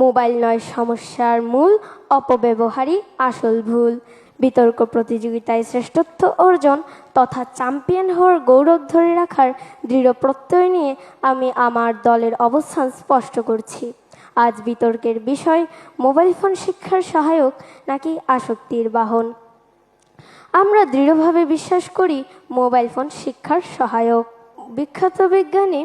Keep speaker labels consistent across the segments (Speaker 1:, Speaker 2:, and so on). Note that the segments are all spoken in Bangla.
Speaker 1: মোবাইল নয় সমস্যার মূল, অপব্যবহারই আসল ভুল। বিতর্ক প্রতিযোগিতায় শ্রেষ্ঠত্ব অর্জন তথা চ্যাম্পিয়ন হওয়ার গৌরব ধরে রাখার দৃঢ় প্রত্যয় নিয়ে আমি আমার দলের অবস্থান স্পষ্ট করছি। আজ বিতর্কের বিষয় মোবাইল ফোন শিক্ষার সহায়ক নাকি আসক্তির বাহন। আমরা দৃঢ়ভাবে বিশ্বাস করি মোবাইল ফোন শিক্ষার সহায়ক। বিখ্যাত বিজ্ঞানী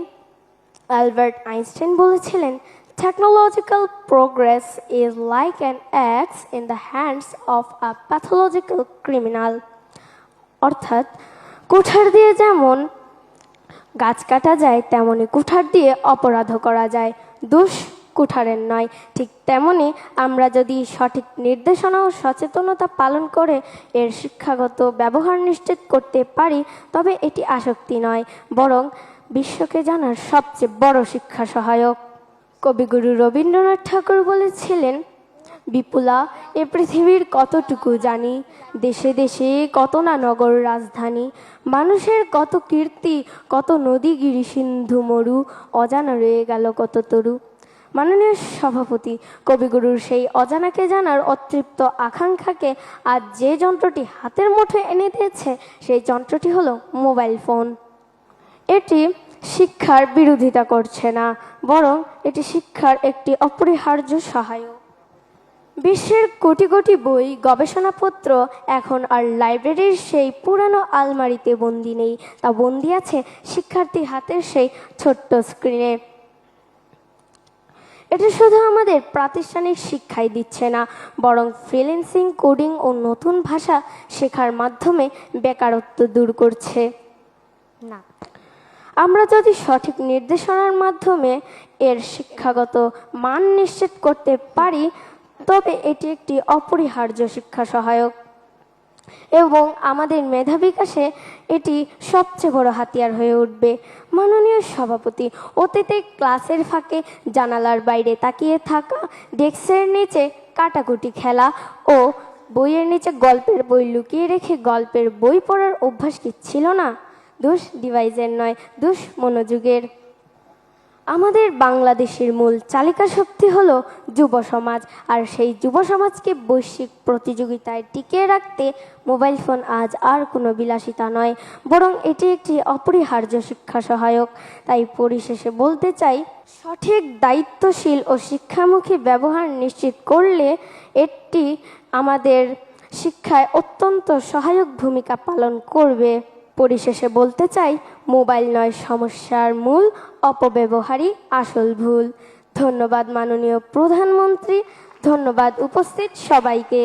Speaker 1: অ্যালবার্ট আইনস্টাইন বলেছিলেন, technological progress is like an axe in the hands of a pathological criminal. অর্থাৎ কুঠার দিয়ে যেমন গাছ কাটা যায় তেমনি কুঠার দিয়ে অপরাধও করা যায়, দোষ কুঠারের নয়। ঠিক তেমনি আমরা যদি সঠিক নির্দেশনা ও সচেতনতা পালন করে এর শিক্ষাগত ব্যবহার নিশ্চিত করতে পারি, তবে এটি আসক্তি নয়, বরং বিশ্বকে জানার সবচেয়ে বড় শিক্ষা সহায়ক। কবিগুরু রবীন্দ্রনাথ ঠাকুর বলেছিলেন, বিপুলা এ পৃথিবীর কতটুকু জানি, দেশে দেশে কত না নগর রাজধানী, মানুষের কত কীর্তি, কত নদী গিরি সিন্ধু মরু, অজানা রয়ে গেল কত তরু। মাননীয় সভাপতি, কবিগুরুর সেই অজানাকে জানার অতৃপ্ত আকাঙ্ক্ষাকে আজ যে যন্ত্রটি হাতের মুঠোয় এনে দিয়েছে, সেই যন্ত্রটি হলো মোবাইল ফোন। এটি শিক্ষার বিরোধিতা করছে না, বরং এটি শিক্ষার একটি অপরিহার্য সহায়ক। বিশ্বের কোটি কোটি বই, গবেষণাপত্র এখন আর লাইব্রেরির সেই পুরানো আলমারিতে বন্দি নেই, তা বন্দি আছে শিক্ষার্থী হাতের সেই ছোট্ট স্ক্রিনে। এটা শুধু আমাদের প্রাতিষ্ঠানিক শিক্ষাই দিচ্ছে না, বরং ফ্রিল্যান্সিং, কোডিং ও নতুন ভাষা শেখার মাধ্যমে বেকারত্ব দূর করছে। না, আমরা যদি সঠিক নির্দেশনার মাধ্যমে এর শিক্ষাগত মান নিশ্চিত করতে পারি, তবে এটি একটি অপরিহার্য শিক্ষা সহায়ক এবং আমাদের মেধা বিকাশে এটি সবচেয়ে বড় হাতিয়ার হয়ে উঠবে। মাননীয় সভাপতি, অতীতে ক্লাসের ফাঁকে জানালার বাইরে তাকিয়ে থাকা, ডেস্কের নিচে কাটাকুটি খেলা ও বইয়ের নিচে গল্পের বই লুকিয়ে রেখে গল্পের বই পড়ার অভ্যাস কি ছিল না? দোষ ডিভাইসের নয়, দোষ মনোযোগের। আমাদের বাংলাদেশের মূল চালিকা শক্তি হলো যুব সমাজ, আর সেই যুব সমাজকে বৈশ্বিক প্রতিযোগিতায় টিকিয়ে রাখতে মোবাইল ফোন আজ আর কোনো বিলাসিতা নয়, বরং এটি একটি অপরিহার্য শিক্ষা সহায়ক। তাই পরিশেষে বলতে চাই, সঠিক, দায়িত্বশীল ও শিক্ষামুখী ব্যবহার নিশ্চিত করলে এটি আমাদের শিক্ষায় অত্যন্ত সহায়ক ভূমিকা পালন করবে। পরিশেষে বলতে চাই, মোবাইল নয় সমস্যার মূল, অপব্যবহারই আসল ভুল। ধন্যবাদ মাননীয় প্রধানমন্ত্রী, ধন্যবাদ উপস্থিত সবাইকে।